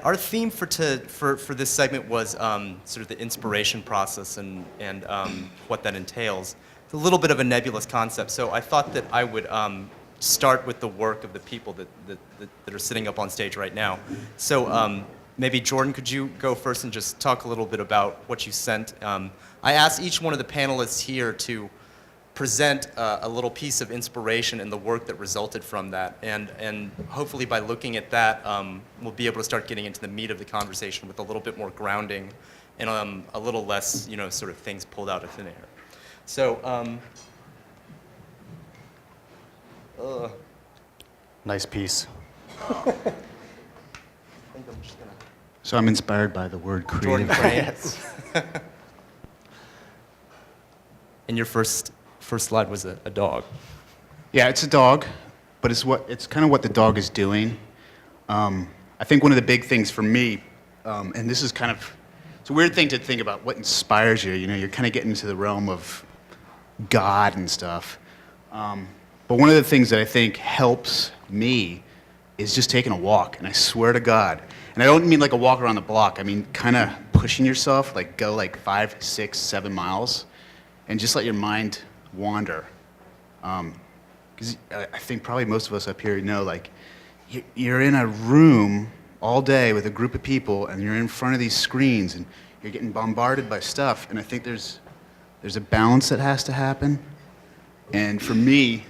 Our theme for this segment was sort of the inspiration process and what that entails. It's a little bit of a nebulous concept, so I thought that I would start with the work of the people that are sitting up on stage right now. So maybe Jordan, could you go first and just talk a little bit about what you sent? I asked each one of the panelists here to present a little piece of inspiration in the work that resulted from that. And hopefully by looking at that, we'll be able to start getting into the meat of the conversation with a little bit more grounding and a little less, sort of things pulled out of thin air. So, Nice piece. I think I'm just gonna... So I'm inspired by the word Jordan creative. Crane. And your first slide was a dog. Yeah, it's a dog, but it's kind of what the dog is doing. I think one of the big things for me, and this is kind of, it's a weird thing to think about what inspires you. You're kind of getting into the realm of God and stuff. But one of the things that I think helps me is just taking a walk, and I swear to God. And I don't mean like a walk around the block. I mean kind of pushing yourself, like go like 5, 6, 7 miles, and just let your mind wander. Because I think probably most of us up here know, like, you're in a room all day with a group of people, and you're in front of these screens, and you're getting bombarded by stuff. And I think there's a balance that has to happen. And for me,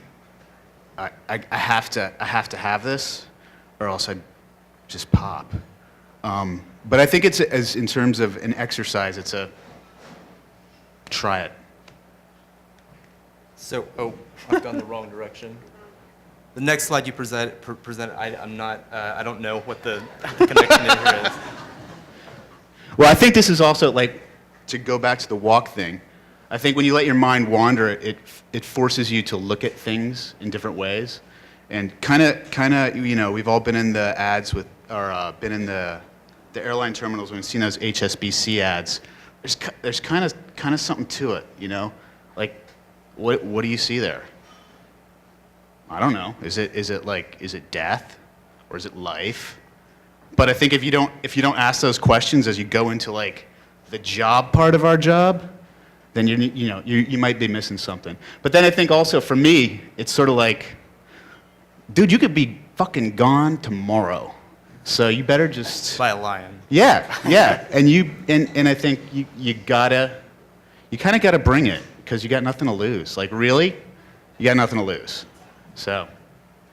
I have to have this, or else I just pop. But I think it's as in terms of an exercise, it's a try it. So, I've gone the wrong direction. The next slide you present, I don't know what the connection in here is. Well, I think this is also, like, to go back to the walk thing, I think when you let your mind wander, it forces you to look at things in different ways. And kind of, we've all been in the ads with, or been in the airline terminals when we've seen those HSBC ads. There's kind of something to it, like. What do you see there? I don't know. Is it death, or is it life? But I think if you don't ask those questions as you go into like the job part of our job, then you might be missing something. But then I think also for me, it's sort of like, dude, you could be fucking gone tomorrow, so you better just by a lion. Yeah, and I think you kind of gotta bring it. Because you got nothing to lose. Like, really? You got nothing to lose. So.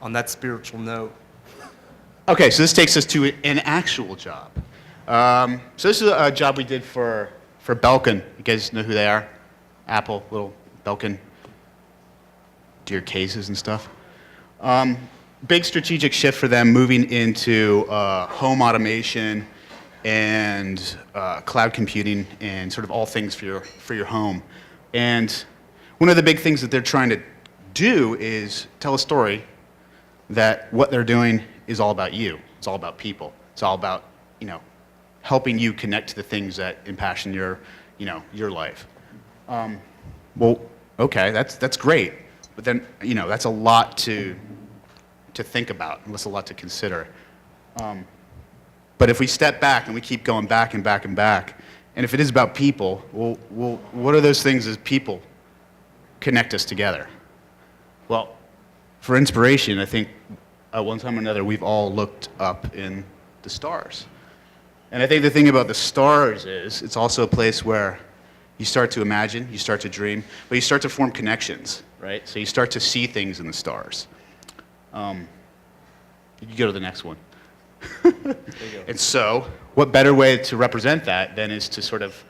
On that spiritual note. Okay, so this takes us to an actual job. So this is a job we did for Belkin. You guys know who they are? Apple, little Belkin. Do your cases and stuff. Big strategic shift for them, moving into home automation and cloud computing and sort of all things for your home. And one of the big things that they're trying to do is tell a story that what they're doing is all about you. It's all about people. It's all about, helping you connect to the things that impassion your life. Well, okay, that's great. But then, that's a lot to think about, and that's a lot to consider. But if we step back and we keep going back and back and back, and if it is about people, well, what are those things as people connect us together? Well, for inspiration, I think at one time or another, we've all looked up in the stars. And I think the thing about the stars is it's also a place where you start to imagine, you start to dream, but you start to form connections, right? So you start to see things in the stars. You can go to the next one. And so, what better way to represent that than is to sort of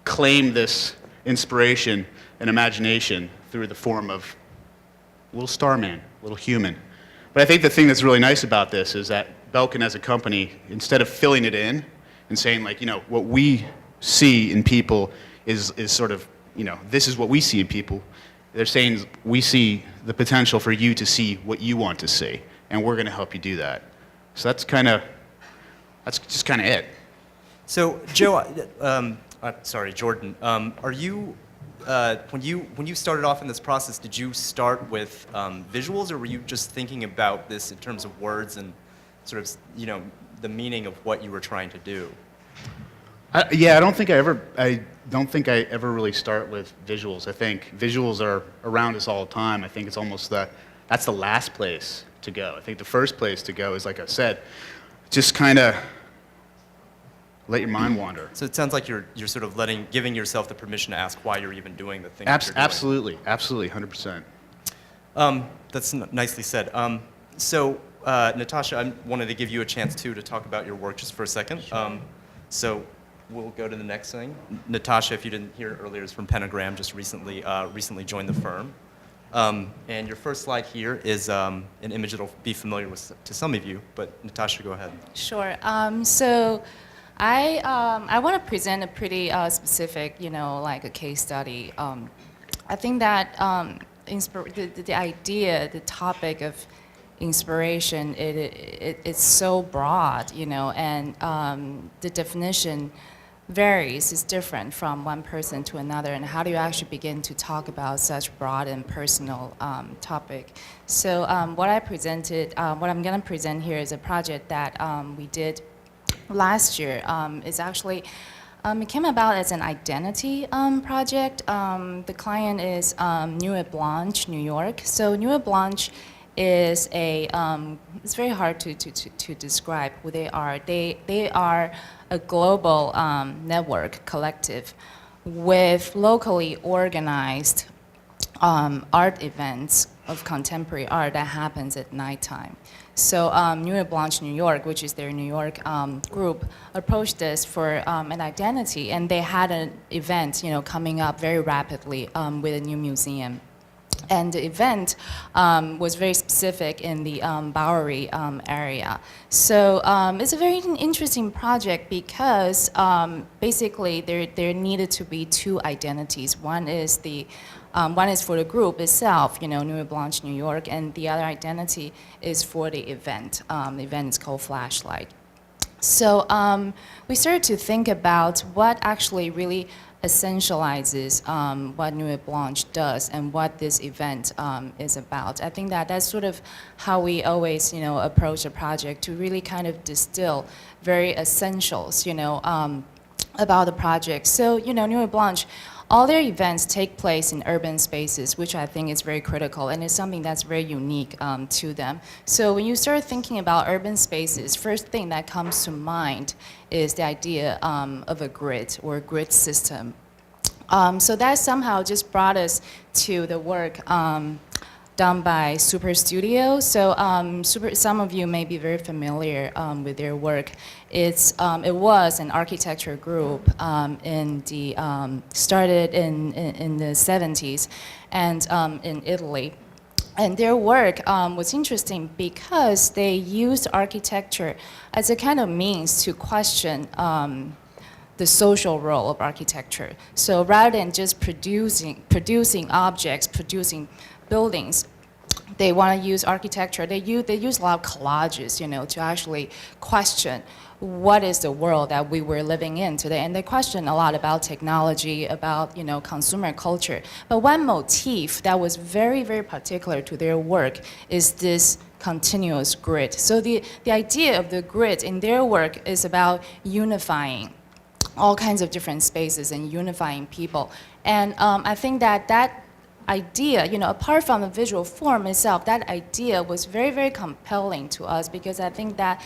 claim this inspiration and imagination through the form of little starman, little human. But I think the thing that's really nice about this is that Belkin as a company, instead of filling it in and saying like, what we see in people is sort of, this is what we see in people, they're saying we see the potential for you to see what you want to see, and we're going to help you do that. So that's just kind of it. So, Joe, sorry, Jordan, are you, when you started off in this process, did you start with visuals, or were you just thinking about this in terms of words and sort of, the meaning of what you were trying to do. Yeah, I don't think I ever really start with visuals. I think visuals are around us all the time. I think it's almost that's the last place to go. I think the first place to go is, like I said, just kind of let your mind wander. So it sounds like you're sort of giving yourself the permission to ask why you're even doing the thing that you're doing. Absolutely, 100%. That's nicely said. So, Natasha, I wanted to give you a chance, too, to talk about your work just for a second. Sure. So we'll go to the next thing. Natasha, if you didn't hear it earlier, is from Pentagram, just recently joined the firm. And your first slide here is an image that'll be familiar to some of you, but Natasha, go ahead. Sure. So I want to present a pretty specific, like a case study. I think that the idea, the topic of inspiration, it's so broad, and the definition varies, is different from one person to another, and how do you actually begin to talk about such broad and personal topic? So what I'm going to present here is a project that we did last year. It's actually, it came about as an identity project. The client is Nuit Blanche, New York. So Nuit Blanche is it's very hard to describe who they are. They are a global network collective with locally organized art events of contemporary art that happens at nighttime. So Nuit Blanche New York, which is their New York group, approached us for an identity, and they had an event, coming up very rapidly with a new museum. And the event was very specific in the Bowery area. So it's a very interesting project because basically there needed to be two identities. One is for the group itself, Nuit Blanche New York, and the other identity is for the event. The event is called Flashlight. So we started to think about what actually really essentializes what Nuit Blanche does and what this event is about. I think that's sort of how we always, approach a project, to really kind of distill very essentials, about the project. So, Nuit Blanche, all their events take place in urban spaces, which I think is very critical, and it's something that's very unique to them. So when you start thinking about urban spaces, first thing that comes to mind is the idea of a grid or a grid system. So that somehow just brought us to the work done by Super Studio. So some of you may be very familiar with their work. It was an architecture group started in the 70s and in Italy. And their work was interesting because they used architecture as a kind of means to question the social role of architecture. So rather than just producing objects, producing buildings, they want to use architecture. They use a lot of collages, to actually question what is the world that we were living in today. And they question a lot about technology, about consumer culture. But one motif that was very, very particular to their work is this continuous grid. So the idea of the grid in their work is about unifying all kinds of different spaces and unifying people. And I think that idea, apart from the visual form itself, that idea was very, very compelling to us, because I think that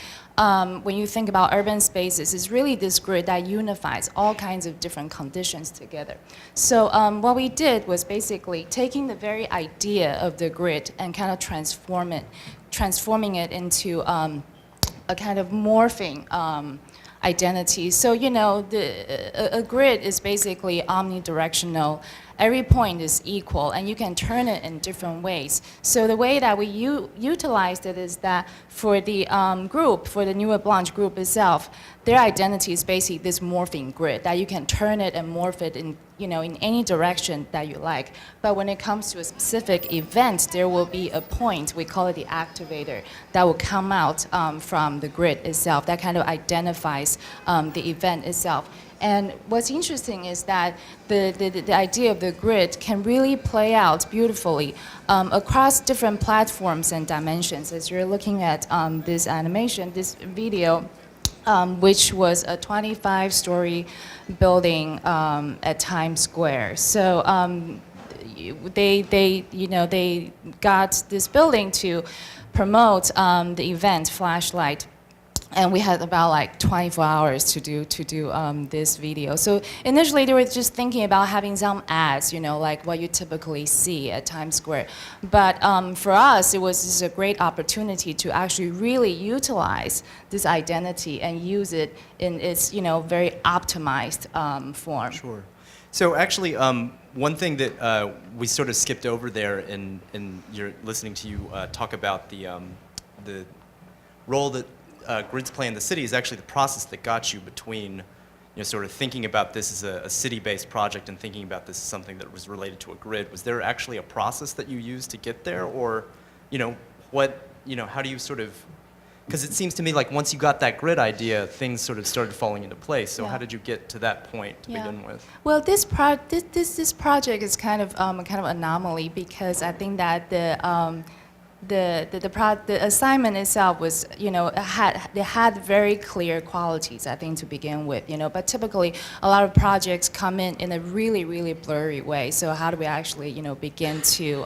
when you think about urban spaces, it's really this grid that unifies all kinds of different conditions together. So what we did was basically taking the very idea of the grid and kind of transforming it into a kind of morphing identity. So, a grid is basically omnidirectional. Every point is equal, and you can turn it in different ways. So the way that we utilized it is that for the group, for the Nuit Blanche group itself, their identity is basically this morphing grid that you can turn it and morph it in, in any direction that you like. But when it comes to a specific event, there will be a point, we call it the activator, that will come out from the grid itself, that kind of identifies the event itself. And what's interesting is that the idea of the grid can really play out beautifully across different platforms and dimensions. As you're looking at this animation, this video, which was a 25-story building at Times Square. So they got this building to promote the event Flashlight, and we had about like 24 hours to do this video. So initially they were just thinking about having some ads, like what you typically see at Times Square. But for us, it was just a great opportunity to actually really utilize this identity and use it in its very optimized form. Sure. So actually, one thing that we sort of skipped over there in your listening to you talk about the role that grids play in the city is actually the process that got you between, sort of thinking about this as a city-based project and thinking about this as something that was related to a grid. Was there actually a process that you used to get there, or, how do you sort of? Because it seems to me like once you got that grid idea, things sort of started falling into place. So how did you get to that point to begin with? Well, this project is kind of anomaly, because I think that the assignment itself was, it had very clear qualities, I think, to begin with, but typically a lot of projects come in a really, really blurry way. So how do we actually, begin to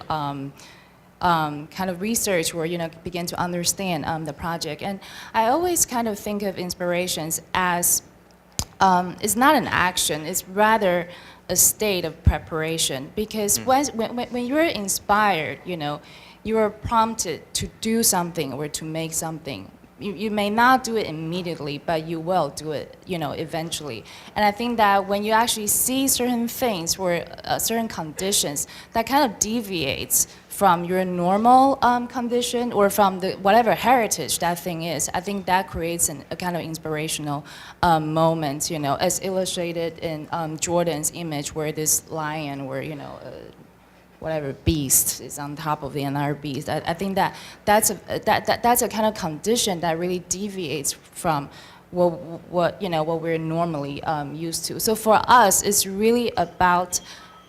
kind of research or, begin to understand the project? And I always kind of think of inspirations as, it's not an action, it's rather a state of preparation, because when you're inspired, you are prompted to do something or to make something. You may not do it immediately, but you will do it, eventually. And I think that when you actually see certain things or certain conditions that kind of deviates from your normal condition or from whatever heritage that thing is, I think that creates a kind of inspirational moment, as illustrated in Jordan's image, where this lion or, whatever beast is on top of the another beast. I think that's a kind of condition that really deviates from what we're normally used to. So for us, it's really about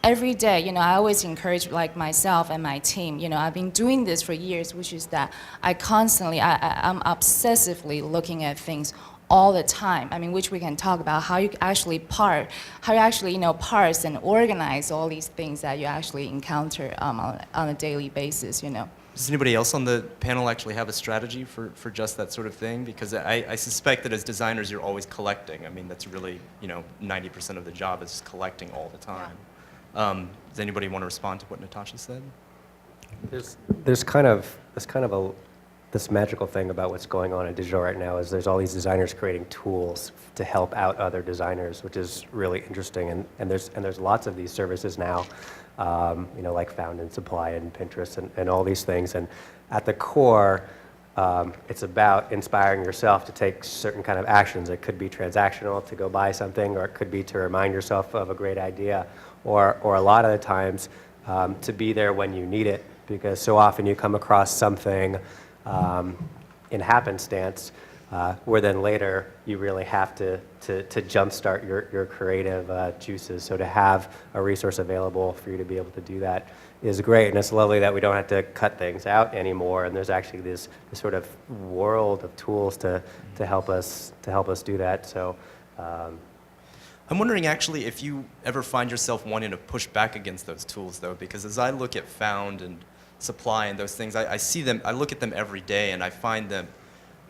every day. I always encourage like myself and my team. I've been doing this for years, which is that I'm obsessively looking at things all the time. I mean, which we can talk about how you actually parse and organize all these things that you actually encounter on a daily basis. Does anybody else on the panel actually have a strategy for just that sort of thing? Because I suspect that as designers, you're always collecting. I mean, that's really 90% of the job is collecting all the time. Does anybody want to respond to what Natasha said? There's kind of this magical thing about what's going on in digital right now is there's all these designers creating tools to help out other designers, which is really interesting. And there's lots of these services now, like Found and Supply and Pinterest and all these things. And at the core, it's about inspiring yourself to take certain kind of actions. It could be transactional, to go buy something, or it could be to remind yourself of a great idea, or a lot of the times to be there when you need it, because so often you come across something in happenstance, where then later you really have to jumpstart your creative juices. So to have a resource available for you to be able to do that is great, and it's lovely that we don't have to cut things out anymore. And there's actually this sort of world of tools to help us do that. So. I'm wondering actually if you ever find yourself wanting to push back against those tools, though, because as I look at Found and Supply and those things, I see them, I look at them every day, and I find them,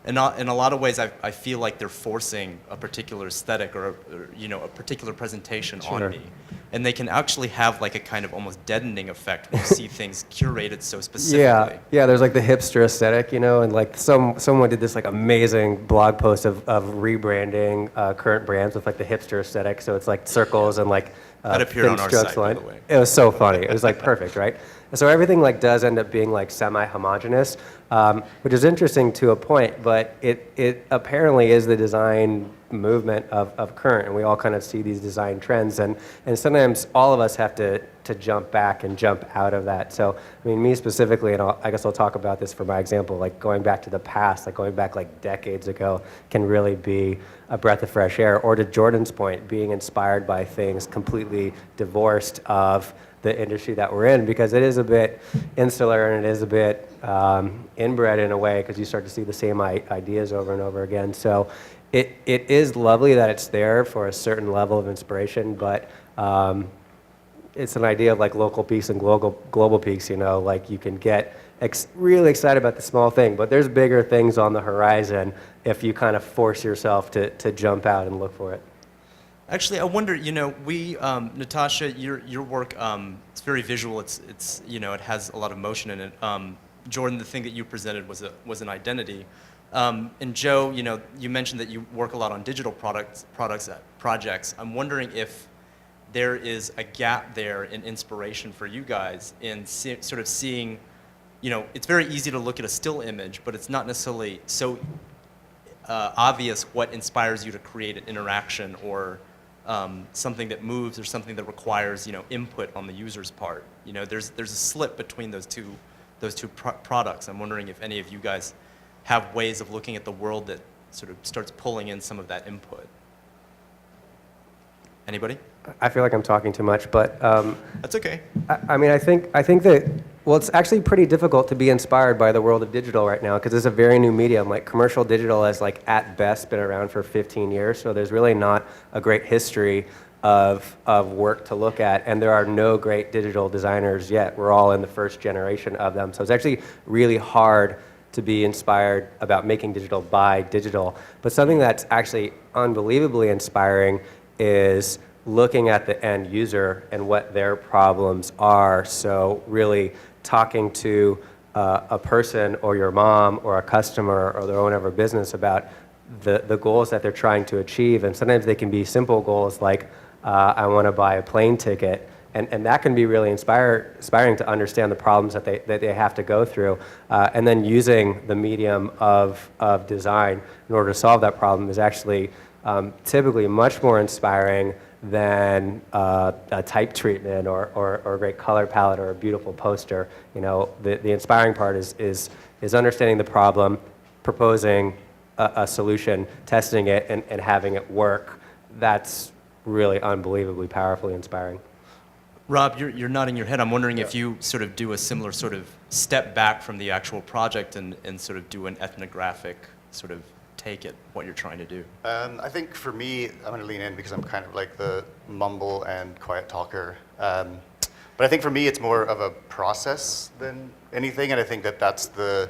in a lot of ways, I feel like they're forcing a particular aesthetic or a particular presentation on me. And they can actually have like a kind of almost deadening effect when you see things curated so specifically. Yeah, there's like the hipster aesthetic, and like someone did this like amazing blog post of rebranding current brands with like the hipster aesthetic. So it's like circles and like that appeared on our site, by the way. It was so funny. It was like perfect, right? And so everything like does end up being like semi-homogeneous, which is interesting to a point, but it apparently is the design movement of current, and we all kind of see these design trends, and sometimes all of us have to jump back and jump out of that. So, I mean, me specifically, and I guess I'll talk about this for my example, like going back to the past, like going back like decades ago can really be a breath of fresh air, or to Jordan's point, being inspired by things completely divorced of the industry that we're in, because it is a bit insular and it is a bit inbred in a way, because you start to see the same ideas over and over again. So it is lovely that it's there for a certain level of inspiration, but it's an idea of like local peaks and global peaks, you know, like you can get really excited about the small thing, but there's bigger things on the horizon if you kind of force yourself to jump out and look for it. Actually, I wonder, you know, Natasha, your work, it's very visual. It's you know, it has a lot of motion in it. Jordan, the thing that you presented was an identity. And Joe, you know, you mentioned that you work a lot on digital projects. I'm wondering if there is a gap there in inspiration for you guys in sort of seeing, you know, it's very easy to look at a still image, but it's not necessarily so obvious what inspires you to create an interaction or something that moves or something that requires, you know, input on the user's part. You know, there's a slip between those two products. I'm wondering if any of you guys have ways of looking at the world that sort of starts pulling in some of that input. Anybody? I feel like I'm talking too much, but That's okay. I mean, I think that, well, it's actually pretty difficult to be inspired by the world of digital right now because it's a very new medium. Like commercial digital has like at best been around for 15 years, so there's really not a great history of work to look at, and there are no great digital designers yet. We're all in the first generation of them, so it's actually really hard to be inspired about making digital by digital. But something that's actually unbelievably inspiring is looking at the end user and what their problems are. So really talking to a person or your mom or a customer or their own ever business about the goals that they're trying to achieve. And sometimes they can be simple goals like, I want to buy a plane ticket. And that can be really inspiring to understand the problems that they have to go through. And then using the medium of design in order to solve that problem is actually typically much more inspiring than a type treatment or a great color palette or a beautiful poster. You know, the inspiring part is understanding the problem, proposing a solution, testing it, and having it work. That's really unbelievably powerfully inspiring. Rob, you're nodding your head. I'm wondering if you sort of do a similar sort of step back from the actual project and sort of do an ethnographic sort of take at what you're trying to do. I think for me, I'm going to lean in because I'm kind of like the mumble and quiet talker. But I think for me, it's more of a process than anything, and I think that's the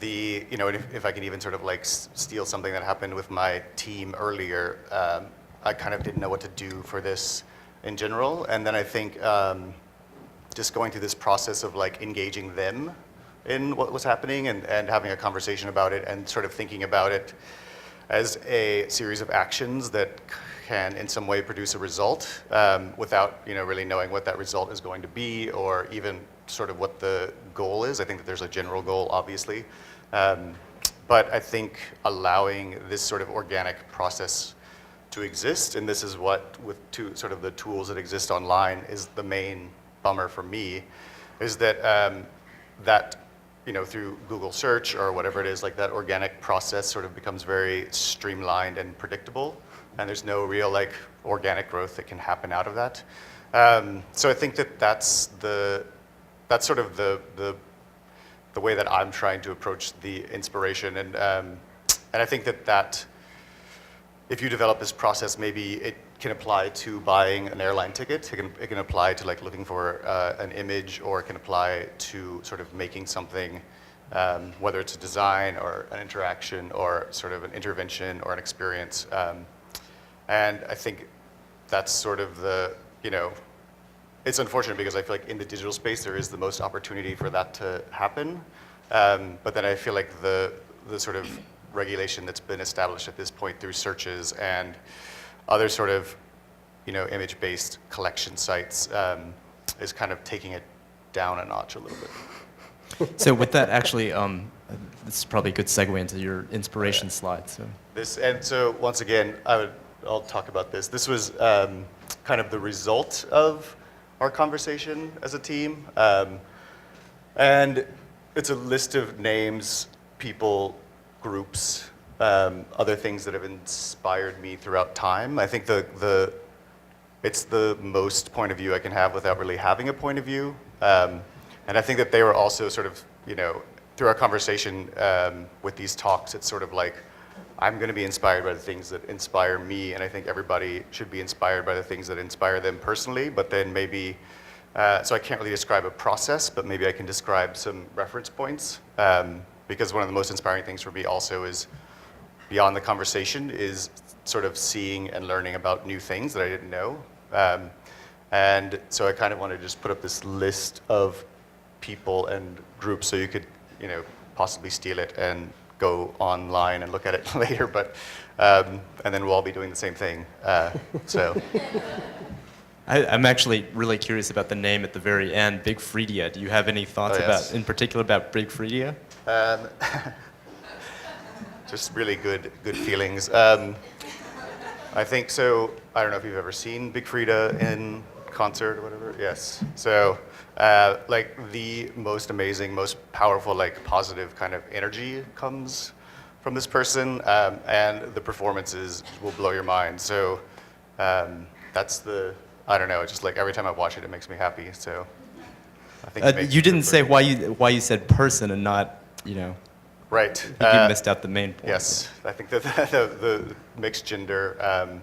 you know, if I can even sort of like steal something that happened with my team earlier, I kind of didn't know what to do for this in general, and then I think just going through this process of like engaging them in what was happening and having a conversation about it and sort of thinking about it as a series of actions that can in some way produce a result without, you know, really knowing what that result is going to be or even sort of what the goal is. I think that there's a general goal, obviously, but I think allowing this sort of organic process to exist, and this is what with sort of the tools that exist online is the main bummer for me, is that that, you know, through Google search or whatever it is, like that organic process sort of becomes very streamlined and predictable, and there's no real like organic growth that can happen out of that. So I think that that's sort of the way that I'm trying to approach the inspiration, and I think that if you develop this process, maybe it can apply to buying an airline ticket. It can apply to like looking for an image, or it can apply to sort of making something, whether it's a design or an interaction or sort of an intervention or an experience. And I think that's sort of the, you know, it's unfortunate because I feel like in the digital space there is the most opportunity for that to happen. But then I feel like the sort of regulation that's been established at this point through searches and other sort of, you know, image-based collection sites is kind of taking it down a notch a little bit. So with that, actually, this is probably a good segue into your inspiration slide. So once again, I'll talk about this. This was kind of the result of our conversation as a team, and it's a list of names, people, groups, other things that have inspired me throughout time. I think it's the most point of view I can have without really having a point of view. And I think that they were also sort of, you know, through our conversation with these talks, it's sort of like I'm going to be inspired by the things that inspire me, and I think everybody should be inspired by the things that inspire them personally, but then maybe, so I can't really describe a process, but maybe I can describe some reference points, because one of the most inspiring things for me also is, beyond the conversation, is sort of seeing and learning about new things that I didn't know. And so I kind of want to just put up this list of people and groups so you could, possibly steal it and go online and look at it later, but, and then we'll all be doing the same thing, so. I'm actually really curious about the name at the very end, Big Freedia. Do you have any thoughts yes. in particular about Big Freedia? Just really good feelings. I think so. I don't know if you've ever seen Big Frida in concert or whatever. Yes. So, like the most amazing, most powerful, like positive kind of energy comes from this person, and the performances will blow your mind. So, that's the. I don't know. Just like every time I watch it, it makes me happy. So, I think it makes You me didn't feel say pretty- why you said person and not, Right. I think you missed out the main point. Yes, I think that the mixed gender,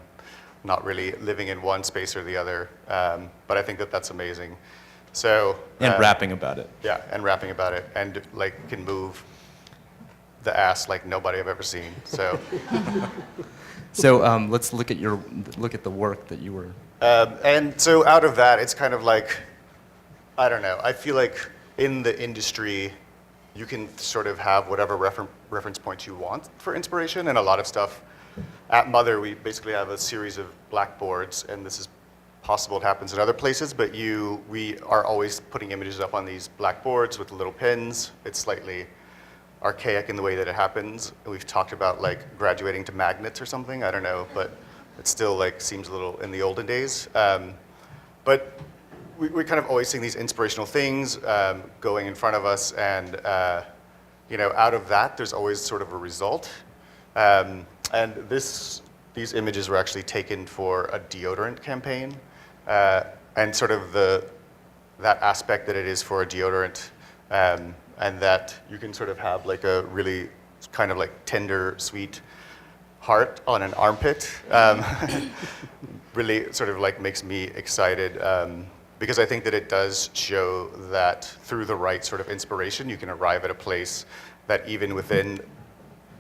not really living in one space or the other, but I think that that's amazing. So And rapping about it. yeah, and rapping about it, and like can move the ass like nobody I've ever seen. So So let's look at the work that you were. and so out of that, it's kind of like, I don't know. I feel like in the industry, you can sort of have whatever reference points you want for inspiration, and a lot of stuff. At Mother, we basically have a series of blackboards, and this is possible, it happens in other places, but we are always putting images up on these blackboards with little pins. It's slightly archaic in the way that it happens. We've talked about like graduating to magnets or something, I don't know, but it still like seems a little in the olden days. But we kind of always seeing these inspirational things going in front of us, and out of that, there's always sort of a result. And these images were actually taken for a deodorant campaign, and sort of that aspect that it is for a deodorant, and that you can sort of have like a really kind of like tender, sweet heart on an armpit, really sort of like makes me excited. Because I think that it does show that through the right sort of inspiration, you can arrive at a place that even within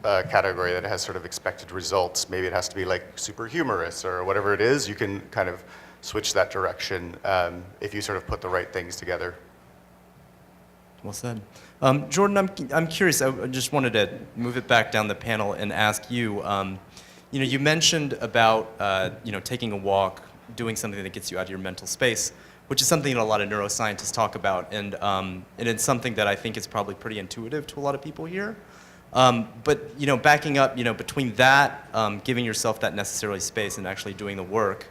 a category that has sort of expected results, maybe it has to be like super humorous or whatever it is, you can kind of switch that direction if you sort of put the right things together. Well said. Jordan, I'm curious. I just wanted to move it back down the panel and ask you. You mentioned about taking a walk, doing something that gets you out of your mental space, which is something that a lot of neuroscientists talk about, and it's something that I think is probably pretty intuitive to a lot of people here. But backing up, between that, giving yourself that necessary space and actually doing the work,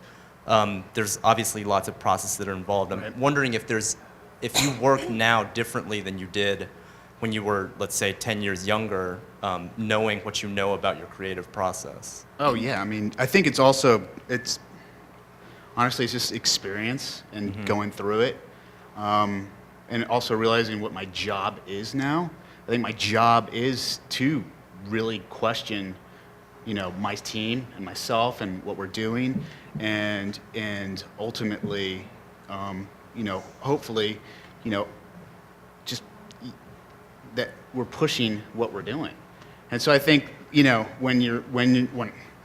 there's obviously lots of processes that are involved. I'm wondering if you work now differently than you did when you were, let's say, 10 years younger, knowing what you know about your creative process. Oh yeah, I mean, I think it's honestly, it's just experience and going through it, and also realizing what my job is now. I think my job is to really question, my team and myself and what we're doing, and ultimately, hopefully, just that we're pushing what we're doing. And so I think,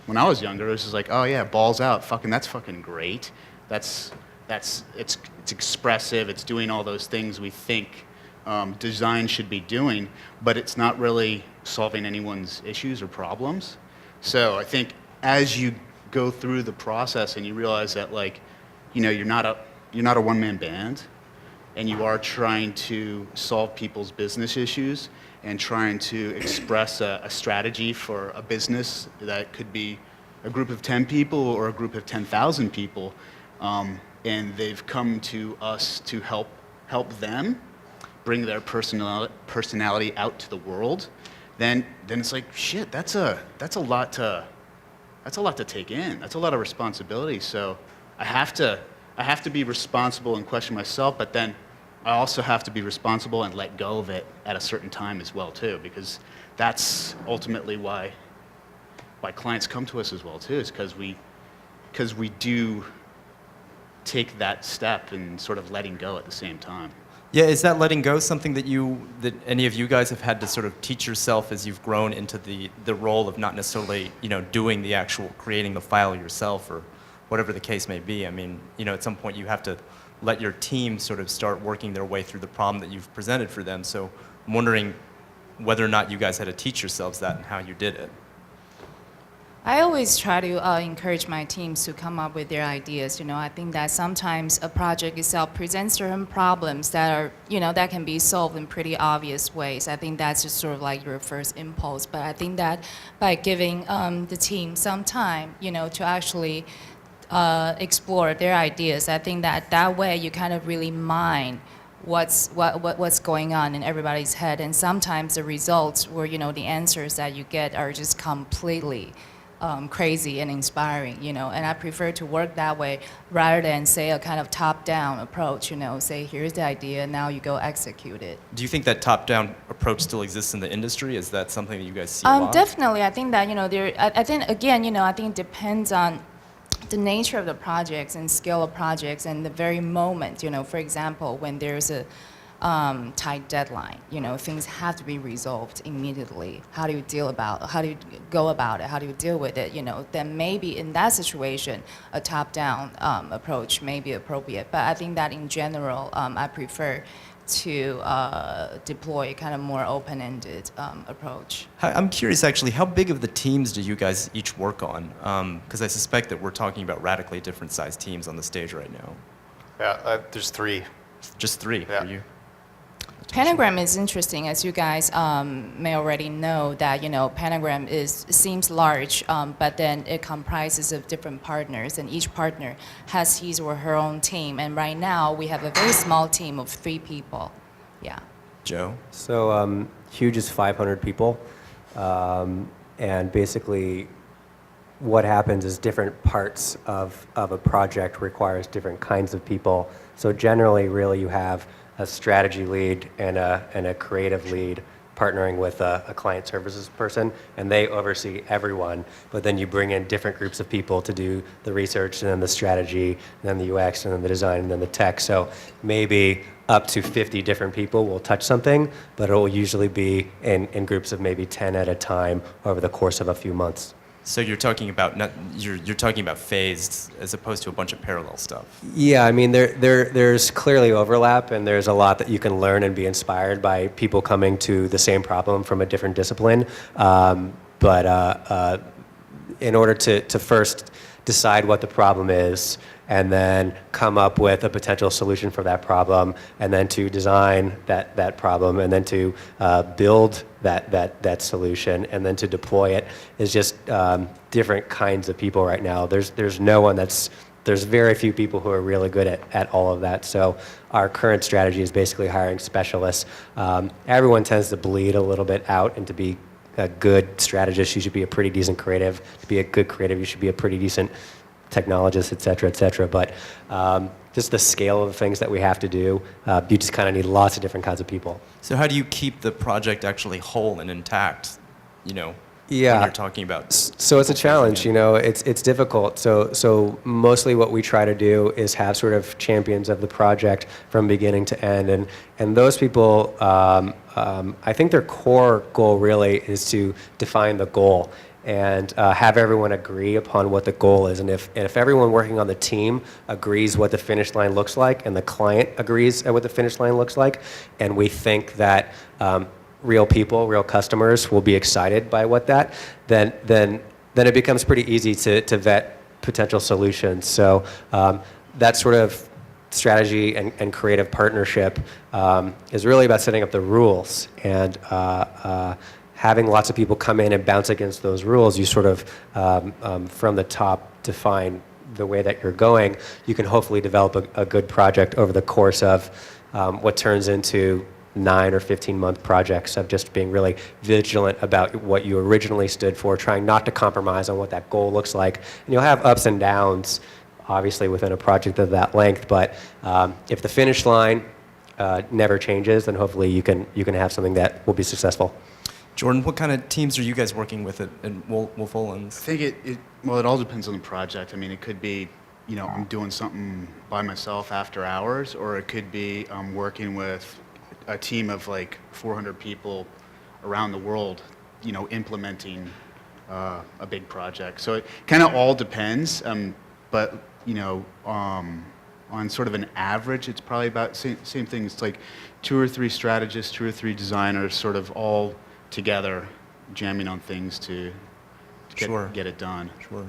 when I was younger, it was just like, oh yeah, balls out, that's fucking great. It's expressive, it's doing all those things we think design should be doing, but it's not really solving anyone's issues or problems. So I think as you go through the process and you realize that you're not a one-man band, and you are trying to solve people's business issues and trying to express a strategy for a business that could be a group of 10 people or a group of 10,000 people, and they've come to us to help them bring their personality out to the world, then it's like, shit, that's a lot to take in. That's a lot of responsibility. So I have to be responsible and question myself, but then I also have to be responsible and let go of it at a certain time as well too, because that's ultimately why why clients come to us as well too, is because we do take that step and sort of letting go at the same time. Yeah, is that letting go something that any of you guys have had to sort of teach yourself as you've grown into the role of not necessarily, doing the actual creating the file yourself or whatever the case may be? I mean, at some point you have to let your team sort of start working their way through the problem that you've presented for them. So I'm wondering whether or not you guys had to teach yourselves that and how you did it. I always try to encourage my teams to come up with their ideas. I think that sometimes a project itself presents certain problems that are, that can be solved in pretty obvious ways. I think that's just sort of like your first impulse. But I think that by giving the team some time, to actually explore their ideas, I think that way you kind of really mine what's going on in everybody's head. And sometimes the results or, the answers that you get are just completely crazy and inspiring, and I prefer to work that way rather than say a kind of top-down approach, say here's the idea, now you go execute it. Do you think that top-down approach still exists in the industry? Is that something that you guys see a lot? Definitely. I think that, I think, again, I think it depends on the nature of the projects and scale of projects and the very moment, for example, when there's a tight deadline, things have to be resolved immediately. How do you go about it? How do you deal with it? Then maybe in that situation, a top-down approach may be appropriate. But I think that in general, I prefer to deploy a kind of more open-ended approach. I'm curious, actually, how big of the teams do you guys each work on? Because I suspect that we're talking about radically different sized teams on the stage right now. Yeah, there's 3. Just 3 Yeah. for you? Pentagram is interesting, as you guys may already know, that Pentagram seems large, but then it comprises of different partners, and each partner has his or her own team. And right now, we have a very small team of 3 people. Yeah. Joe? So Huge is 500 people, and basically what happens is different parts of a project requires different kinds of people. So generally, really, you have a strategy lead and a creative lead partnering with a client services person, and they oversee everyone. But then you bring in different groups of people to do the research, and then the strategy, and then the UX, and then the design, and then the tech. So maybe up to 50 different people will touch something, but it will usually be in groups of maybe 10 at a time over the course of a few months. So you're talking about you're talking about phased as opposed to a bunch of parallel stuff. Yeah, I mean, there's clearly overlap, and there's a lot that you can learn and be inspired by people coming to the same problem from a different discipline. But in order to first decide what the problem is, and then come up with a potential solution for that problem, and then to design that problem, and then to build that solution, and then to deploy it, is just different kinds of people right now. There's no one there's very few people who are really good at all of that. So our current strategy is basically hiring specialists. Everyone tends to bleed a little bit out, and to be a good strategist, you should be a pretty decent creative. To be a good creative, you should be a pretty decent technologists, et cetera, et cetera. But just the scale of the things that we have to do, you just kind of need lots of different kinds of people. So how do you keep the project actually whole and intact, when Yeah. you're talking about? So it's a challenge, it's difficult. So mostly what we try to do is have sort of champions of the project from beginning to end. And those people, I think their core goal really is to define the goal and have everyone agree upon what the goal is. And if everyone working on the team agrees what the finish line looks like, and the client agrees at what the finish line looks like, and we think that real people, real customers will be excited by then it becomes pretty easy to vet potential solutions. So that sort of strategy and creative partnership is really about setting up the rules, and having lots of people come in and bounce against those rules. You sort of, from the top, define the way that you're going. You can hopefully develop a good project over the course of what turns into 9 or 15-month projects of just being really vigilant about what you originally stood for, trying not to compromise on what that goal looks like. And you'll have ups and downs, obviously, within a project of that length. But if the finish line never changes, then hopefully you can have something that will be successful. Jordan, what kind of teams are you guys working with at Wolff Olins? I think it all depends on the project. I mean, it could be, I'm doing something by myself after hours, or it could be I'm working with a team of like 400 people around the world, implementing a big project. So it kind of all depends, but, on sort of an average, it's probably about same thing. It's like 2 or 3 strategists, 2 or 3 designers sort of all together jamming on things to Sure. get it done. Sure.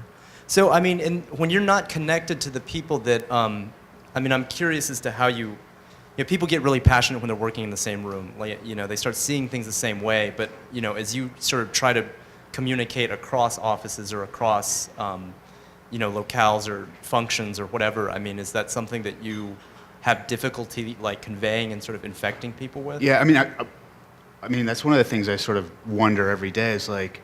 So, I mean, when you're not connected to the people that, I'm curious as to how people get really passionate when they're working in the same room. Like, they start seeing things the same way, but, as you sort of try to communicate across offices or across, locales or functions or whatever, I mean, is that something that you have difficulty, like, conveying and sort of infecting people with? Yeah, I mean, that's one of the things I sort of wonder every day is like,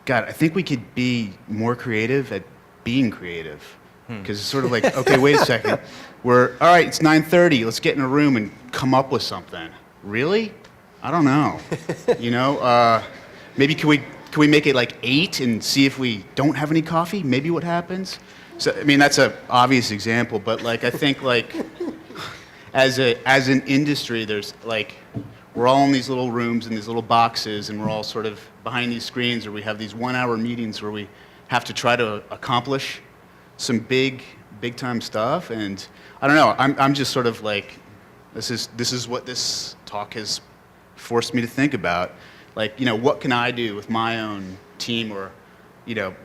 God, I think we could be more creative at being creative. Because it's sort of like, okay, wait a second. All right, it's 9:30. Let's get in a room and come up with something. Really? I don't know. Maybe can we make it like 8 and see if we don't have any coffee? Maybe what happens? So, I mean, that's an obvious example, but like, I think like, as an industry, there's like, we're all in these little rooms and these little boxes, and we're all sort of behind these screens, or we have these 1-hour meetings where we have to try to accomplish some big time stuff. And I don't know, I'm just sort of like, this is what this talk has forced me to think about. Like, what can I do with my own team, or,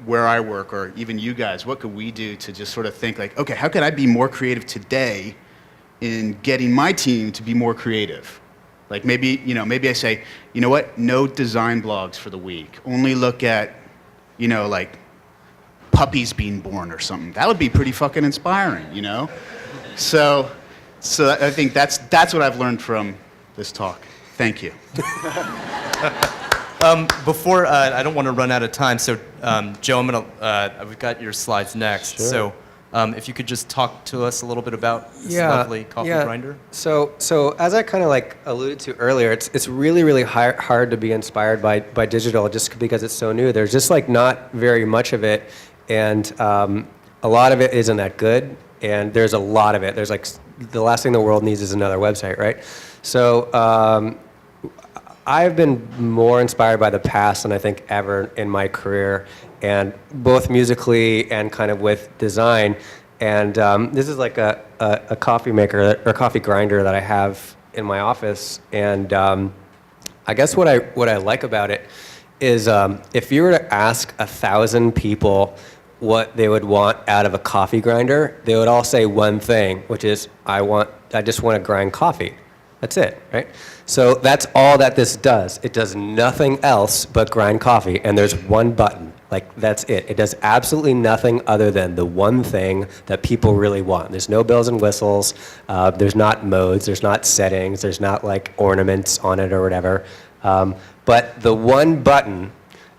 where I work, or even you guys, what could we do to just sort of think like, okay, how could I be more creative today in getting my team to be more creative? Like maybe I say, what, no design blogs for the week. Only look at, like puppies being born or something. That would be pretty fucking inspiring, So I think that's what I've learned from this talk. Thank you. Before, I don't want to run out of time, so Joe, we've got your slides next. Sure. So if you could just talk to us a little bit about this lovely coffee grinder. So as I kind of like alluded to earlier, it's really, really hard to be inspired by digital just because it's so new. There's just like not very much of it, and a lot of it isn't that good, and there's a lot of it. There's like, the last thing the world needs is another website, right? So I've been more inspired by the past than I think ever in my career, and both musically and kind of with design. And this is like a coffee maker or coffee grinder that I have in my office. And I guess what I like about it is if you were to ask 1,000 people what they would want out of a coffee grinder, they would all say one thing, which is, I just want to grind coffee. That's it, right? So that's all that this does. It does nothing else but grind coffee, and there's one button. Like, that's it. It does absolutely nothing other than the one thing that people really want. There's no bells and whistles. There's not modes. There's not settings. There's not, like, ornaments on it or whatever. But the one button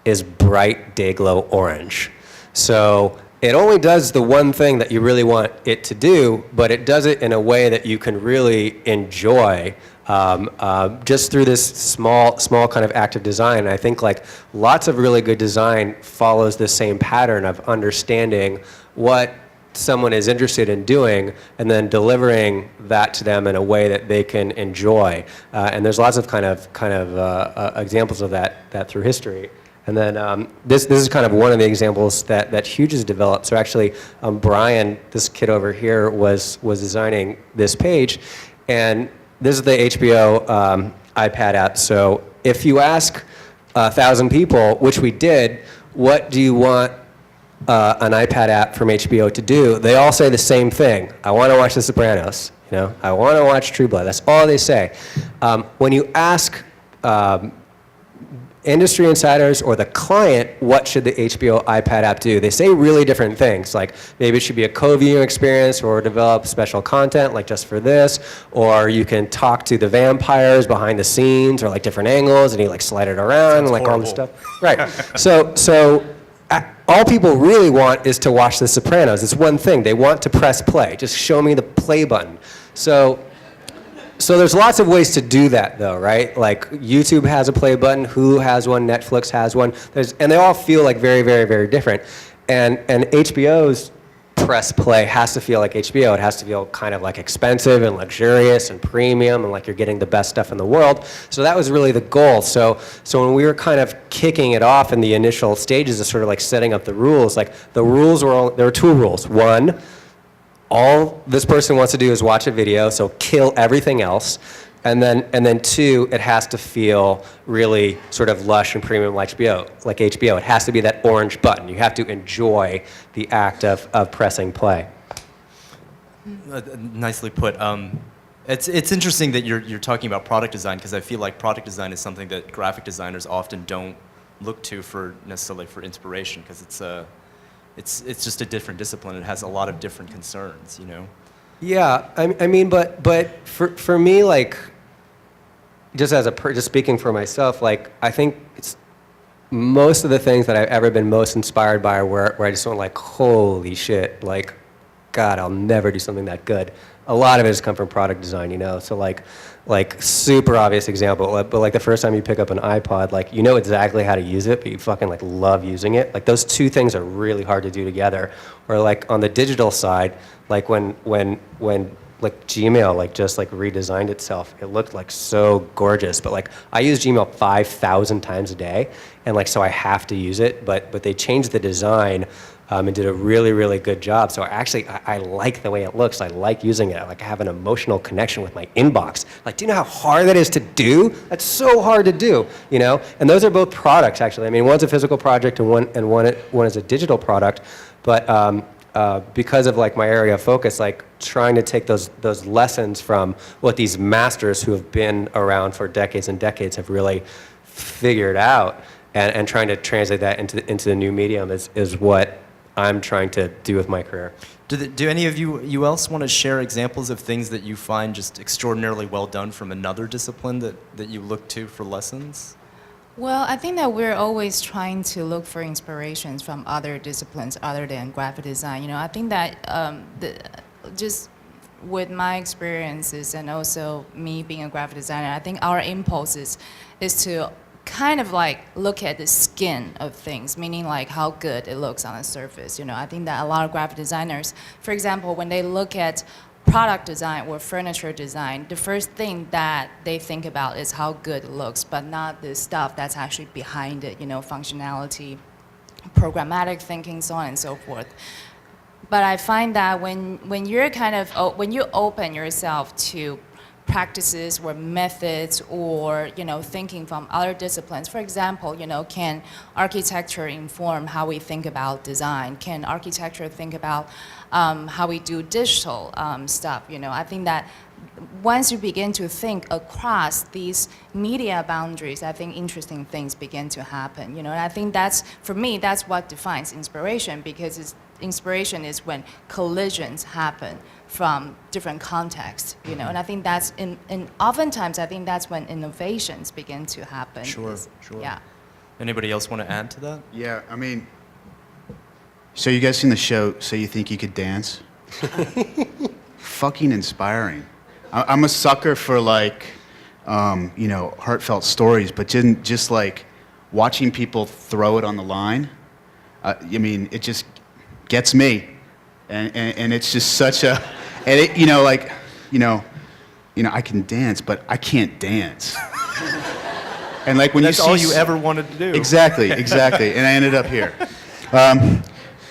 is bright day-glow orange. So it only does the one thing that you really want it to do, but it does it in a way that you can really enjoy just through this small kind of active design. And I think like lots of really good design follows the same pattern of understanding what someone is interested in doing and then delivering that to them in a way that they can enjoy. And there's lots of kind of examples of that through history. And then this is kind of one of the examples that Huge has developed. So actually, Brian, this kid over here, was designing this page, and this is the HBO iPad app. So if you ask 1,000 people, which we did, what do you want an iPad app from HBO to do? They all say the same thing. I want to watch The Sopranos. I want to watch True Blood. That's all they say. When you ask industry insiders or the client, what should the HBO iPad app do? They say really different things, like maybe it should be a co-viewing experience or develop special content like just for this, or you can talk to the vampires behind the scenes or like different angles and you like slide it around and like horrible. all this stuff. Right. So all people really want is to watch The Sopranos. It's one thing. They want to press play. Just show me the play button. So So there's lots of ways to do that, though, right? Like YouTube has a play button, Hulu has one, Netflix has one, and they all feel like very, very, very different. And HBO's press play has to feel like HBO. It has to feel kind of like expensive and luxurious and premium and like you're getting the best stuff in the world. So that was really the goal. So when we were kind of kicking it off in the initial stages of sort of like setting up the rules, like the rules were there were two rules. One, all this person wants to do is watch a video, so kill everything else. And then two, it has to feel really sort of lush and premium like HBO. It has to be that orange button. You have to enjoy the act of pressing play. Nicely put. It's interesting that you're talking about product design, because I feel like product design is something that graphic designers often don't look to necessarily for inspiration, because it's just a different discipline. It has a lot of different concerns, you know. Yeah, I mean, but for me, like, just speaking for myself, like, I think it's most of the things that I've ever been most inspired by where I just went like, holy shit, like, God, I'll never do something that good. A lot of it has come from product design, you know. So like super obvious example, but like the first time you pick up an iPod, like you know exactly how to use it, but you fucking like love using it. Like those two things are really hard to do together. Or like on the digital side, like when like Gmail like just like redesigned itself, it looked like so gorgeous. But like I use Gmail 5,000 times a day, and like so I have to use it. But they changed the design. And did a really, really good job. So I like the way it looks. I like using it. I have an emotional connection with my inbox. Like, do you know how hard that is to do? That's so hard to do, you know? And those are both products, actually. I mean, one's a physical project and one is a digital product. But because of like my area of focus, like trying to take those lessons from what these masters who have been around for decades and decades have really figured out, and trying to translate that into the new medium is what I'm trying to do with my career. Do any of you else want to share examples of things that you find just extraordinarily well done from another discipline that you look to for lessons? Well, I think that we're always trying to look for inspirations from other disciplines other than graphic design. You know, I think that just with my experiences and also me being a graphic designer, I think our impulse is to kind of like look at the skin of things, meaning like how good it looks on the surface. You know, I think that a lot of graphic designers, for example, when they look at product design or furniture design, the first thing that they think about is how good it looks, but not the stuff that's actually behind it, you know, functionality, programmatic thinking, so on and so forth. But I find that when you're kind of, when you open yourself to practices or methods or, you know, thinking from other disciplines. For example, you know, can architecture inform how we think about design? Can architecture think about how we do digital stuff? You know, I think that once you begin to think across these media boundaries, I think interesting things begin to happen. You know, and I think that's, for me, that's what defines inspiration, because inspiration is when collisions happen from different contexts, you know, and I think that's oftentimes I think that's when innovations begin to happen. Sure. Yeah. Anybody else want to add to that? Yeah, I mean, so you guys seen the show So You Think You Could Dance? Fucking inspiring. I'm a sucker for like, you know, heartfelt stories, but just like watching people throw it on the line. I mean, it just gets me, and it's just such a, and it, you know, like, you know, I can dance, but I can't dance. And like when That's you see all you ever wanted to do. Exactly, and I ended up here.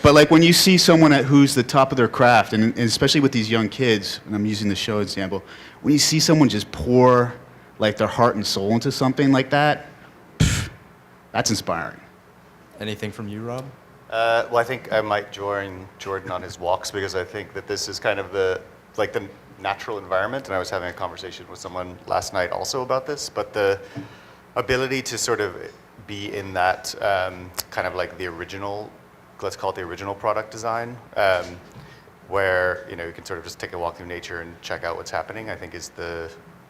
But like when you see someone who's the top of their craft, and especially with these young kids, and I'm using the show example, when you see someone just pour like their heart and soul into something like that, that's inspiring. Anything from you, Rob? Well, I think I might join Jordan on his walks, because I think that this is kind of the natural environment, and I was having a conversation with someone last night also about this, but the ability to sort of be in that kind of like the original, let's call it the original product design, where, you know, you can sort of just take a walk through nature and check out what's happening, I think is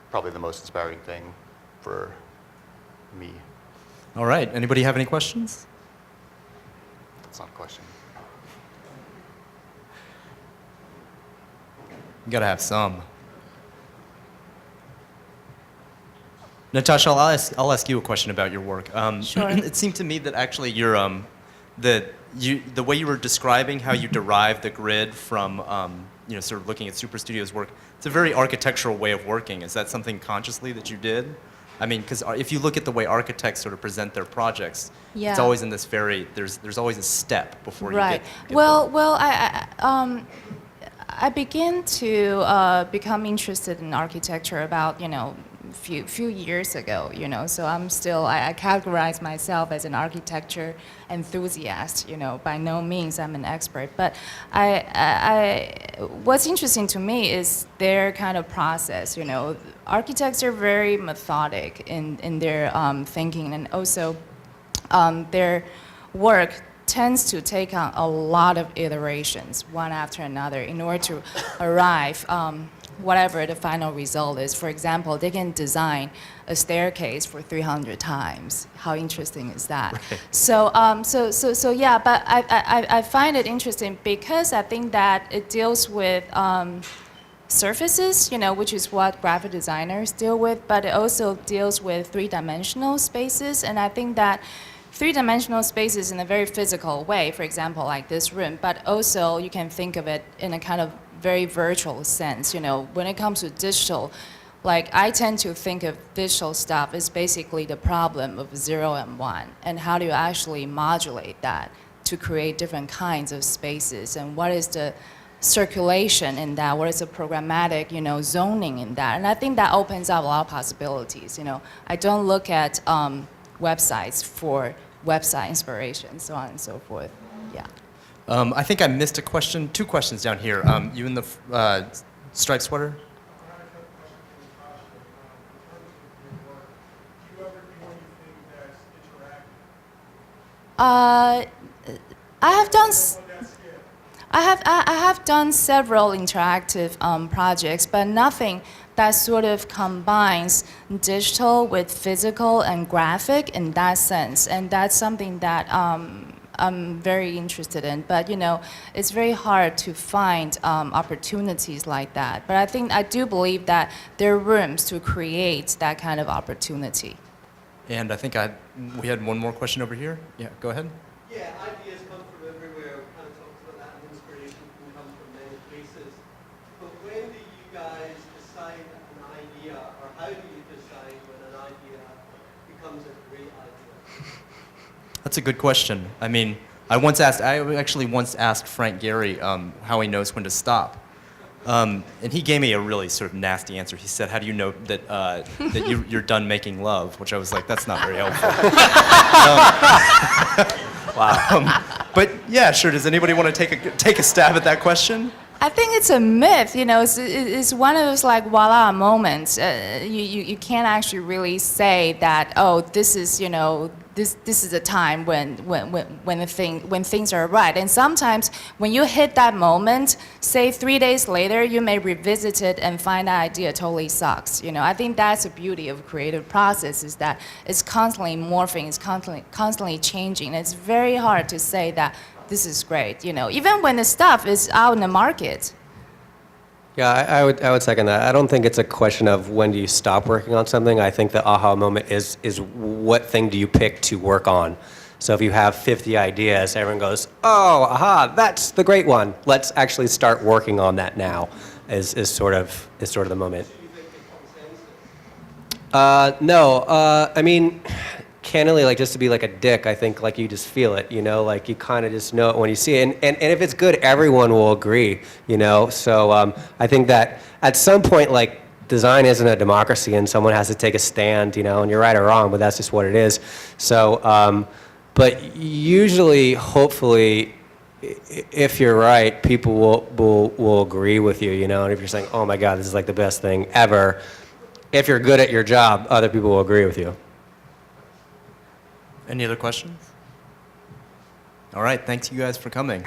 probably the most inspiring thing for me. All right. Anybody have any questions? That's not a question. You gotta have some. Natasha, I'll ask you a question about your work. Sure. It seemed to me that actually the way you were describing how you derive the grid from sort of looking at Super Studio's work, it's a very architectural way of working. Is that something consciously that you did? I mean, because if you look at the way architects sort of present their projects, Yeah. it's always in this there's always a step before you Right. get Well, I began to become interested in architecture about, few years ago, so I categorize myself as an architecture enthusiast, by no means I'm an expert, but what's interesting to me is their kind of process, architects are very methodic in their thinking, and also their work tends to take on a lot of iterations, one after another, in order to arrive whatever the final result is. For example, they can design a staircase for 300 times. How interesting is that? Right. So yeah, but I find it interesting because I think that it deals with surfaces, which is what graphic designers deal with, but it also deals with three-dimensional spaces, and I think that three-dimensional spaces in a very physical way, for example, like this room, but also you can think of it in a kind of very virtual sense. When it comes to digital, like I tend to think of digital stuff as basically the problem of 0 and 1, and how do you actually modulate that to create different kinds of spaces, and what is the circulation in that, what is the programmatic, zoning in that, and I think that opens up a lot of possibilities. I don't look at websites for website inspiration, so on and so forth. Yeah. I think I missed a question, 2 questions down here. You in the striped sweater? I have done. I have done several interactive projects, but nothing that sort of combines digital with physical and graphic in that sense, and that's something that I'm very interested in. But it's very hard to find opportunities like that. But I do believe that there are rooms to create that kind of opportunity. And I think we had one more question over here. Yeah, go ahead. Yeah, ideas come from everywhere. We kind of talked about that, and inspiration can come from many places. But when do you guys decide an idea, or how do you decide when an idea becomes a great idea? That's a good question. I mean, I actually once asked Frank Gehry how he knows when to stop. And he gave me a really sort of nasty answer. He said, "How do you know that you're done making love?" Which I was like, "That's not very helpful." Wow. But yeah, sure. Does anybody want to take a stab at that question? I think it's a myth, it's one of those like voila moments. You can't actually really say that, oh, this is this is a time when things are right. And sometimes when you hit that moment, say 3 days later, you may revisit it and find that idea totally sucks. I think that's the beauty of creative process, is that it's constantly morphing, it's constantly changing. It's very hard to say that this is great, even when the stuff is out in the market. Yeah, I would second that. I don't think it's a question of when do you stop working on something. I think the aha moment is what thing do you pick to work on. So if you have 50 ideas, everyone goes, oh, aha, that's the great one. Let's actually start working on that now. Is sort of the moment. No, I mean, candidly, like, just to be like a dick, I think like you just feel it, like you kind of just know it when you see it, and if it's good, everyone will agree, So I think that at some point, like, design isn't a democracy, and someone has to take a stand, and you're right or wrong, but that's just what it is. So, but usually, hopefully, if you're right, people will agree with you, and if you're saying, oh my God, this is like the best thing ever, if you're good at your job, other people will agree with you. Any other questions? All right, thanks you guys for coming.